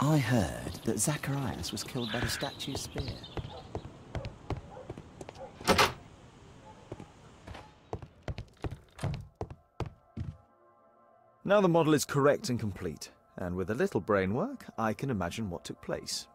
I heard that Zacharias was killed by the statue's spear. Now the model is correct and complete, and with a little brain work, I can imagine what took place.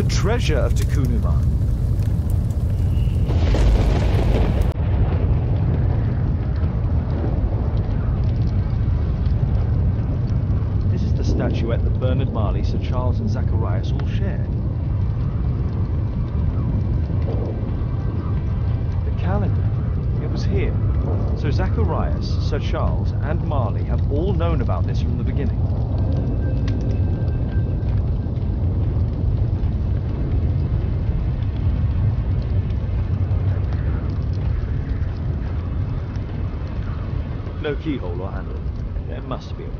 Treasure of Takunuma. This is the statuette that Bernard Marley, Sir Charles and Zacharias all shared. The calendar. It was here. So Zacharias, Sir Charles and Marley have all known about this from the beginning. No keyhole or handle. There must be a way.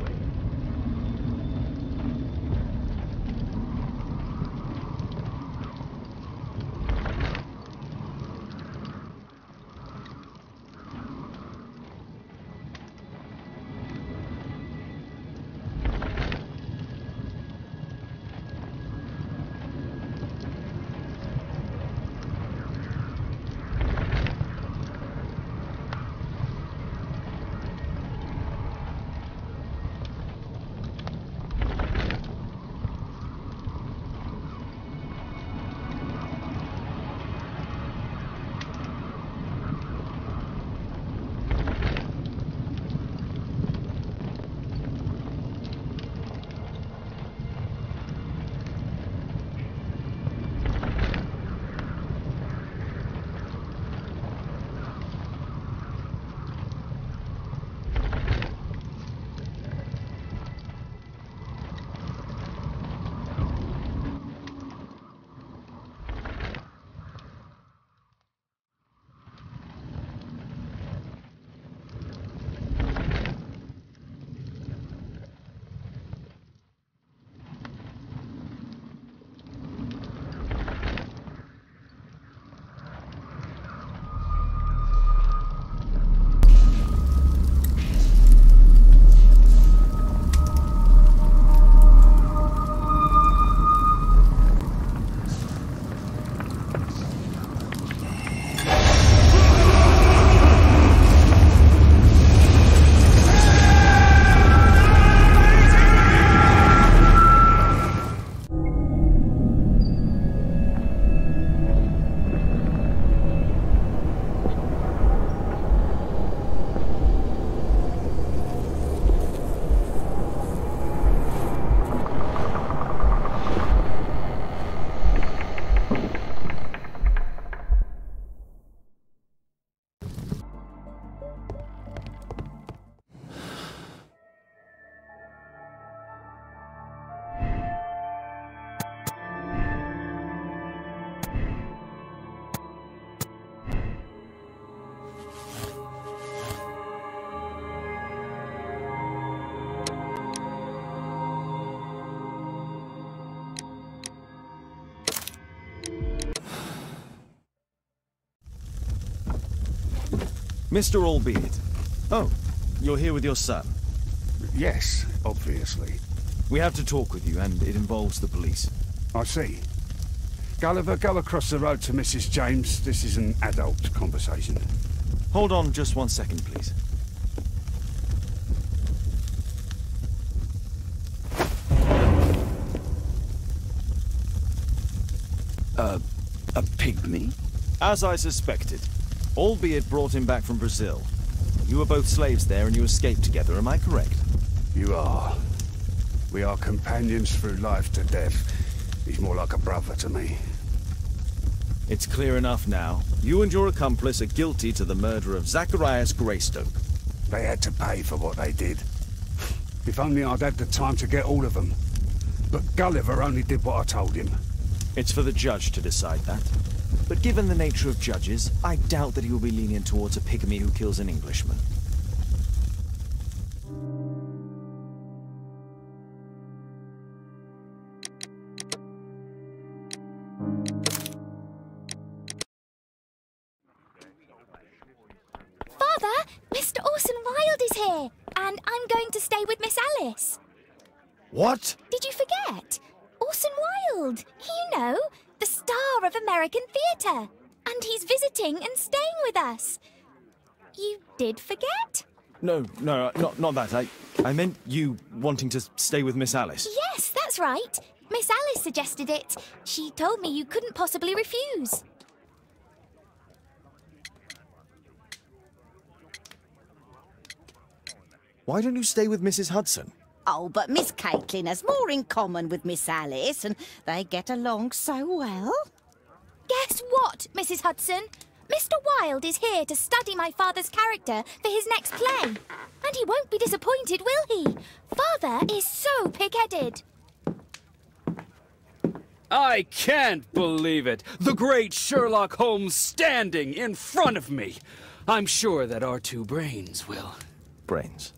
Mr. Albeit. Oh, you're here with your son. Yes, obviously. We have to talk with you, and it involves the police. I see. Gulliver, go across the road to Mrs. James. This is an adult conversation. Hold on just 1 second, please. A pygmy? As I suspected. Albeit brought him back from Brazil. You were both slaves there and you escaped together, am I correct? You are. We are companions through life to death. He's more like a brother to me. It's clear enough now. You and your accomplice are guilty to the murder of Zacharias Greystoke. They had to pay for what they did. If only I'd had the time to get all of them. But Gulliver only did what I told him. It's for the judge to decide that. But given the nature of judges, I doubt that he will be lenient towards a pygmy who kills an Englishman. Father, Mr. Orson Wilde is here, and I'm going to stay with Miss Alice. What? Did you forget? Orson Wilde, you know, the star of American theatre. And he's visiting and staying with us. You did forget? No, not that. I meant you wanting to stay with Miss Alice. Yes, that's right. Miss Alice suggested it. She told me you couldn't possibly refuse. Why don't you stay with Mrs. Hudson? Oh, but Miss Caitlin has more in common with Miss Alice, and they get along so well. Guess what, Mrs. Hudson? Mr. Wilde is here to study my father's character for his next play. And he won't be disappointed, will he? Father is so pig-headed. I can't believe it! The great Sherlock Holmes standing in front of me! I'm sure that our two brains will... Brains.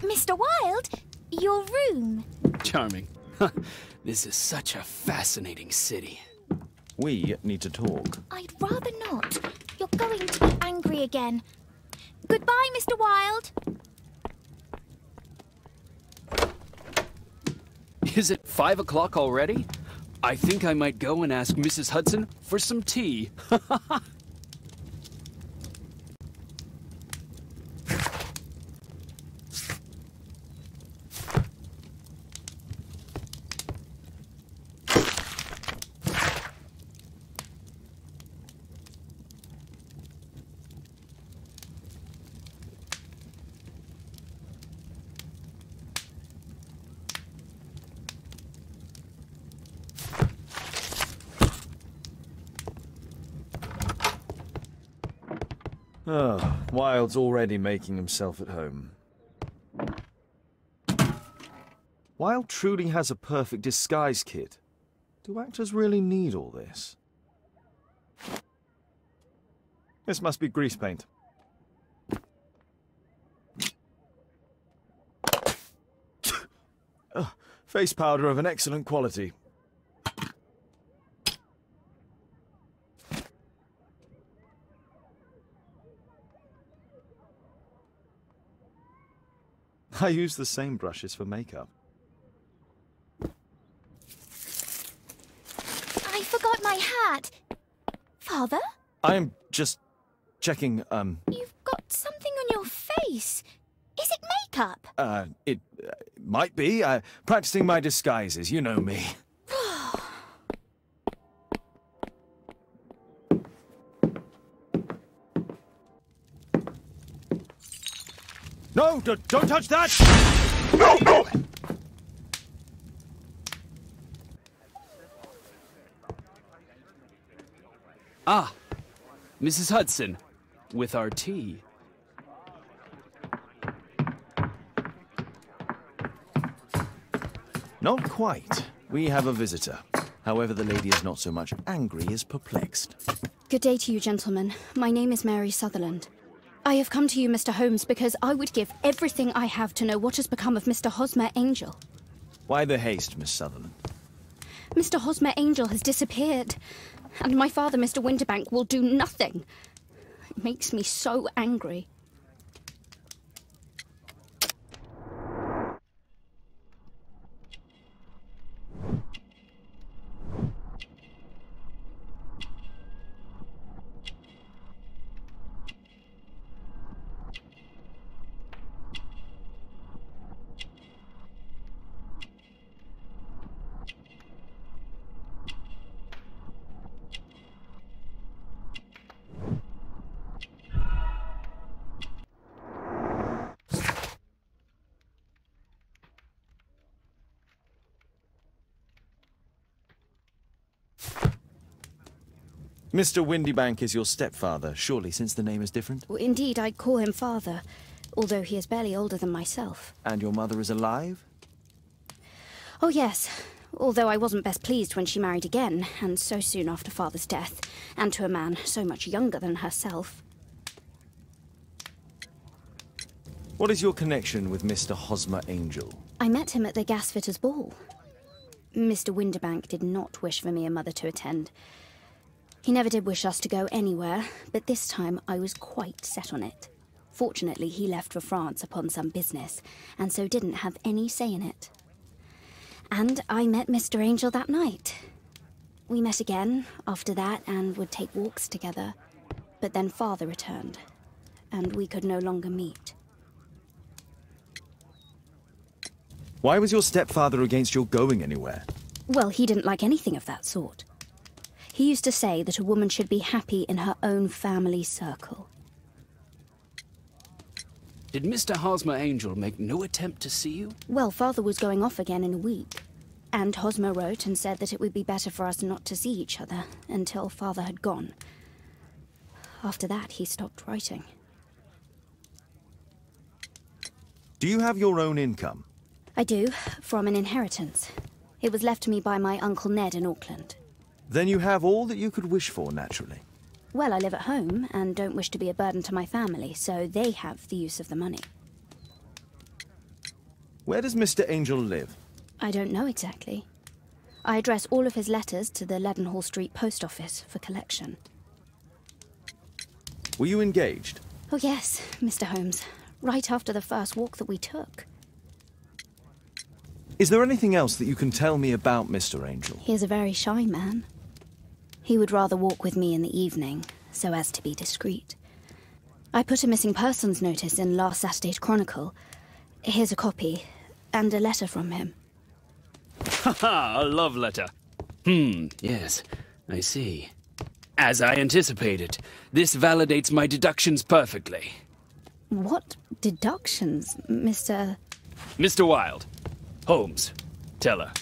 Mr. Wilde, your room. Charming. This is such a fascinating city. We need to talk. I'd rather not. You're going to be angry again. Goodbye, Mr. Wilde. Is it 5 o'clock already? I think I might go and ask Mrs. Hudson for some tea. Oh, Wilde's already making himself at home. Wilde truly has a perfect disguise kit. Do actors really need all this? This must be grease paint. Face powder of an excellent quality. I use the same brushes for makeup. I forgot my hat. Father? I am just checking, You've got something on your face. Is it makeup? It might be. Practicing my disguises, you know me. No, don't touch that! Ah, Mrs. Hudson, with our tea. Not quite. We have a visitor. However, the lady is not so much angry as perplexed. Good day to you, gentlemen. My name is Mary Sutherland. I have come to you, Mr. Holmes, because I would give everything I have to know what has become of Mr. Hosmer Angel. Why the haste, Miss Sutherland? Mr. Hosmer Angel has disappeared, and my father, Mr. Winterbank, will do nothing. It makes me so angry. Mr. Windybank is your stepfather, surely, since the name is different? Indeed, I call him father, although he is barely older than myself. And your mother is alive? Oh, yes. Although I wasn't best pleased when she married again, and so soon after father's death, and to a man so much younger than herself. What is your connection with Mr. Hosmer Angel? I met him at the gasfitter's ball. Mr. Winterbank did not wish for me and Mother to attend. He never did wish us to go anywhere, but this time I was quite set on it. Fortunately, he left for France upon some business, and so didn't have any say in it. And I met Mr. Angel that night. We met again after that and would take walks together. But then Father returned, and we could no longer meet. Why was your stepfather against your going anywhere? Well, he didn't like anything of that sort. He used to say that a woman should be happy in her own family circle. Did Mr. Hosmer Angel make no attempt to see you? Well, Father was going off again in a week. And Hosmer wrote and said that it would be better for us not to see each other until Father had gone. After that, he stopped writing. Do you have your own income? I do, from an inheritance. It was left to me by my Uncle Ned in Auckland. Then you have all that you could wish for, naturally. Well, I live at home and don't wish to be a burden to my family, so they have the use of the money. Where does Mr. Angel live? I don't know exactly. I address all of his letters to the Leadenhall Street post office for collection. Were you engaged? Oh yes, Mr. Holmes. Right after the first walk that we took. Is there anything else that you can tell me about Mr. Angel? He is a very shy man. He would rather walk with me in the evening, so as to be discreet. I put a missing persons notice in last Saturday's Chronicle. Here's a copy, and a letter from him. Haha, a love letter. Yes, I see. As I anticipated, this validates my deductions perfectly. What deductions, Mr. Mr. Wilde. Holmes, tell her.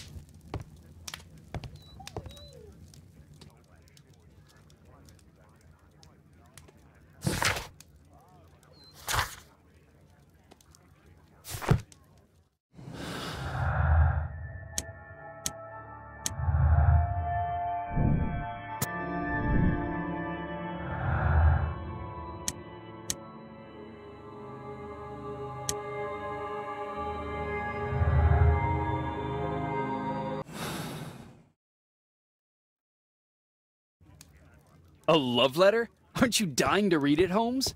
A love letter? Aren't you dying to read it, Holmes?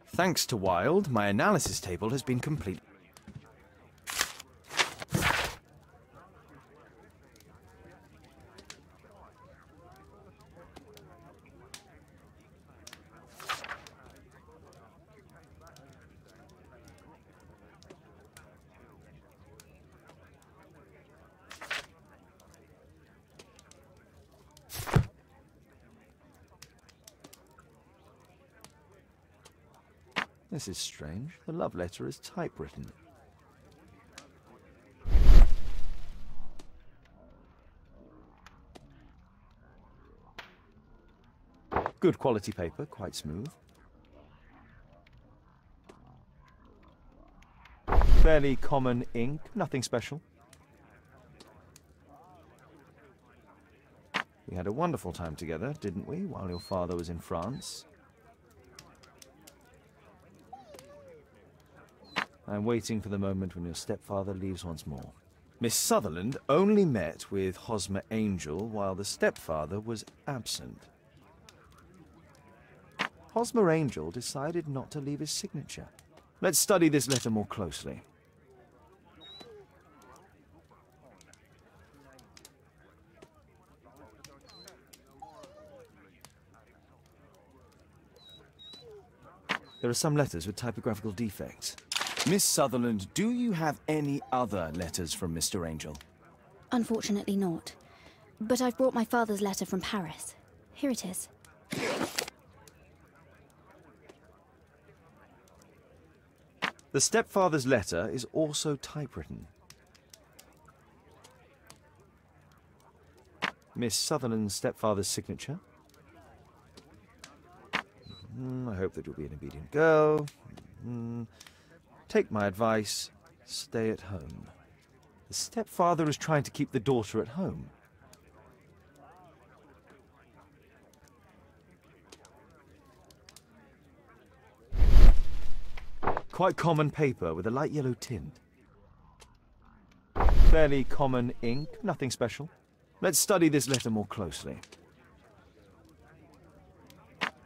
Thanks to Wilde, my analysis table has been complete. This is strange. The love letter is typewritten. Good quality paper, quite smooth. Fairly common ink, nothing special. We had a wonderful time together, didn't we, while your father was in France? I'm waiting for the moment when your stepfather leaves once more. Miss Sutherland only met with Hosmer Angel while the stepfather was absent. Hosmer Angel decided not to leave his signature. Let's study this letter more closely. There are some letters with typographical defects. Miss Sutherland, do you have any other letters from Mr. Angel? Unfortunately not. But I've brought my father's letter from Paris. Here it is. The stepfather's letter is also typewritten. Miss Sutherland's stepfather's signature. I hope that you'll be an obedient girl. Take my advice, stay at home. The stepfather is trying to keep the daughter at home. Quite common paper with a light yellow tint. Fairly common ink, nothing special. Let's study this letter more closely.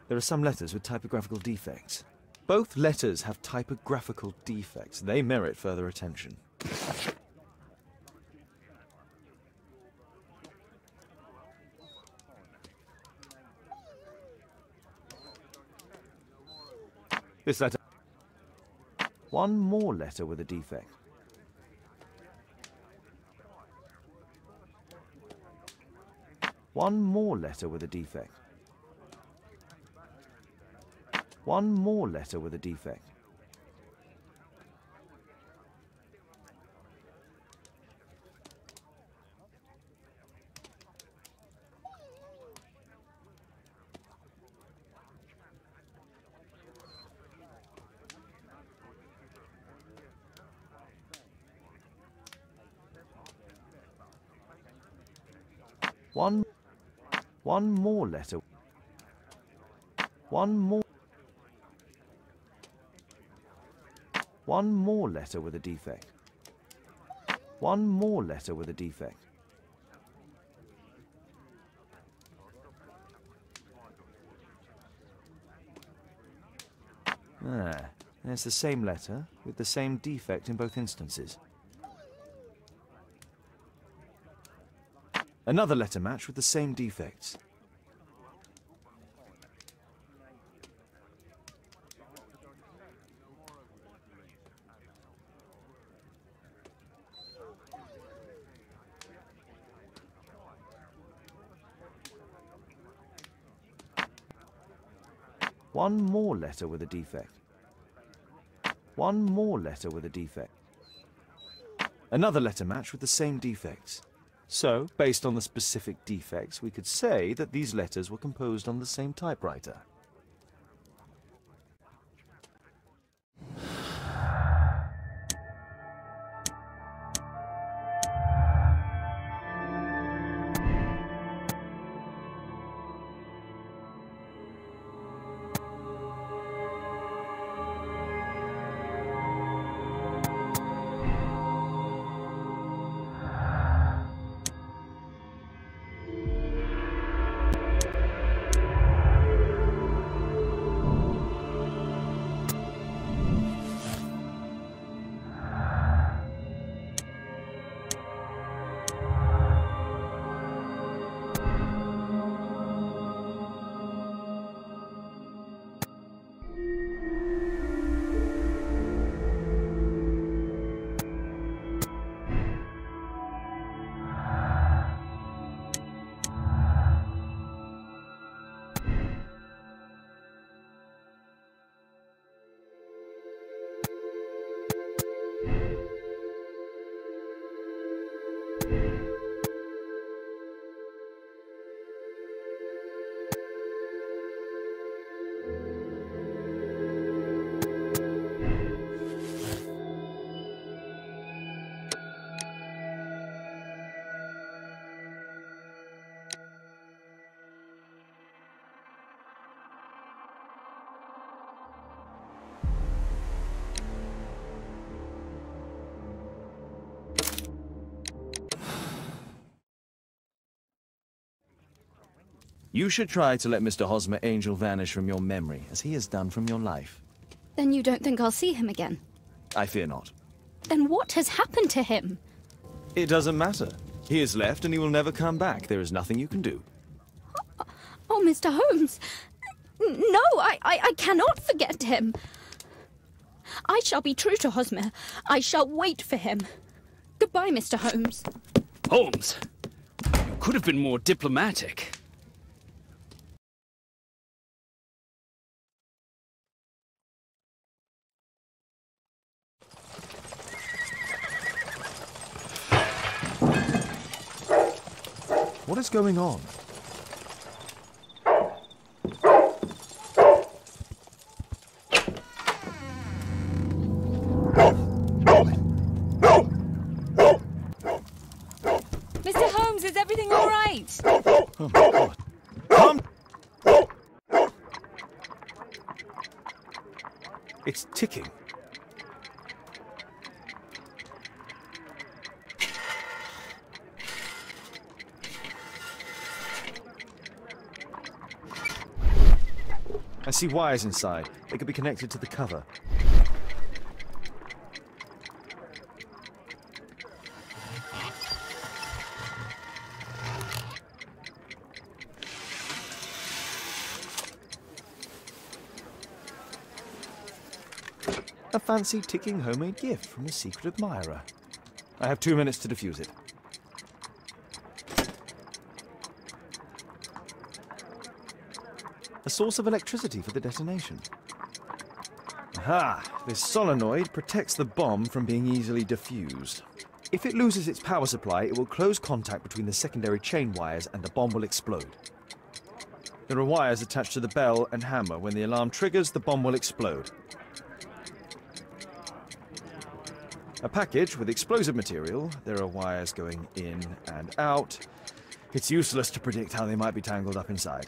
There are some letters with typographical defects. Both letters have typographical defects. They merit further attention. This letter. One more letter with a defect. One more letter with a defect. One more letter with a defect. One more letter. One more letter with a defect. One more letter with a defect. There's the same letter with the same defect in both instances. Another letter match with the same defects. One more letter with a defect. One more letter with a defect. Another letter match with the same defects. So, based on the specific defects, we could say that these letters were composed on the same typewriter. You should try to let Mr. Hosmer Angel vanish from your memory, as he has done from your life. Then you don't think I'll see him again? I fear not. Then what has happened to him? It doesn't matter. He has left and he will never come back. There is nothing you can do. Oh, Mr. Holmes! No, I cannot forget him. I shall be true to Hosmer. I shall wait for him. Goodbye, Mr. Holmes. Holmes, you could have been more diplomatic. What is going on? Mr. Holmes, is everything all right? Oh my God. Come! It's ticking. I see wires inside. They could be connected to the cover. A fancy ticking homemade gift from a secret admirer. I have 2 minutes to defuse it. A source of electricity for the detonation. Aha! This solenoid protects the bomb from being easily diffused. If it loses its power supply, it will close contact between the secondary chain wires and the bomb will explode. There are wires attached to the bell and hammer. When the alarm triggers, the bomb will explode. A package with explosive material. There are wires going in and out. It's useless to predict how they might be tangled up inside.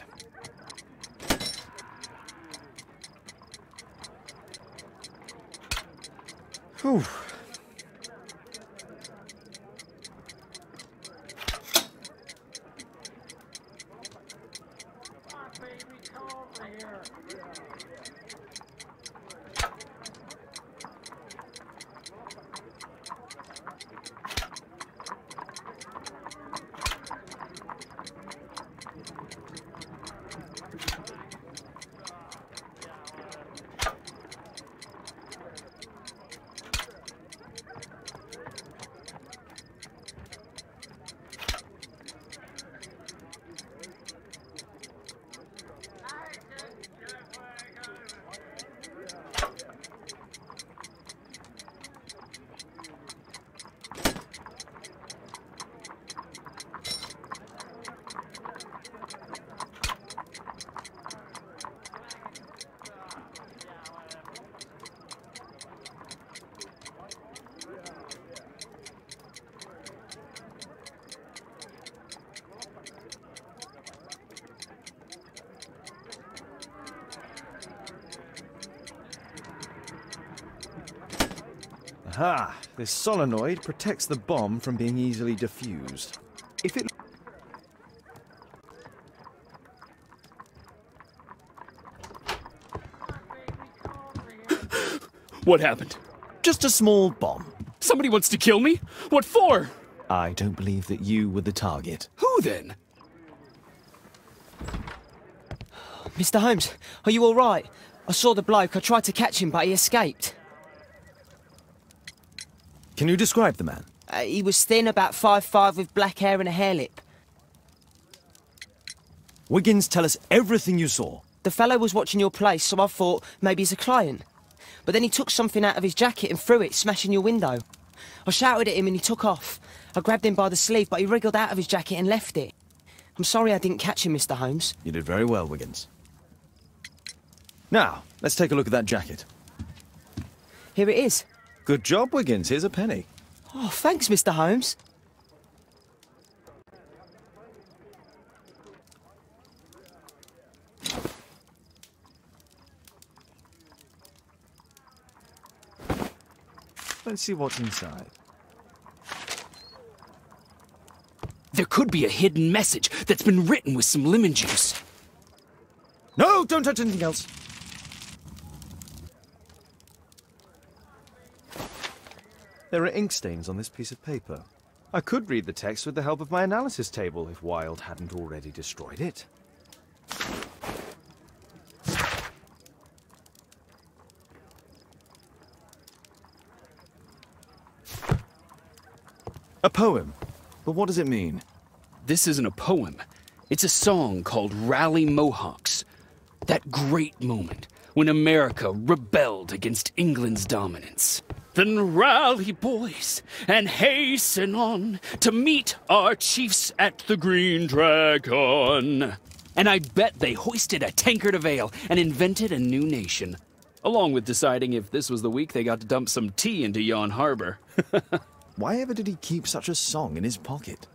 Whew. Aha! This solenoid protects the bomb from being easily diffused. If it... What happened? Just a small bomb. Somebody wants to kill me? What for? I don't believe that you were the target. Who then? Mr. Holmes, are you all right? I saw the bloke. I tried to catch him, but he escaped. Can you describe the man? He was thin, about 5'5", with black hair and a hair lip. Wiggins, tell us everything you saw. The fellow was watching your place, so I thought maybe he's a client. But then he took something out of his jacket and threw it, smashing your window. I shouted at him and he took off. I grabbed him by the sleeve, but he wriggled out of his jacket and left it. I'm sorry I didn't catch him, Mr. Holmes. You did very well, Wiggins. Now, let's take a look at that jacket. Here it is. Good job, Wiggins. Here's a penny. Oh, thanks, Mr. Holmes. Let's see what's inside. There could be a hidden message that's been written with some lemon juice. No, don't touch anything else. There are ink stains on this piece of paper. I could read the text with the help of my analysis table if Wilde hadn't already destroyed it. A poem. But what does it mean? This isn't a poem. It's a song called Rally Mohawks. That great moment when America rebelled against England's dominance. Then rally, boys, and hasten on to meet our chiefs at the Green Dragon. And I bet they hoisted a tankard of ale and invented a new nation. Along with deciding if this was the week they got to dump some tea into Yon Harbor. Why ever did he keep such a song in his pocket?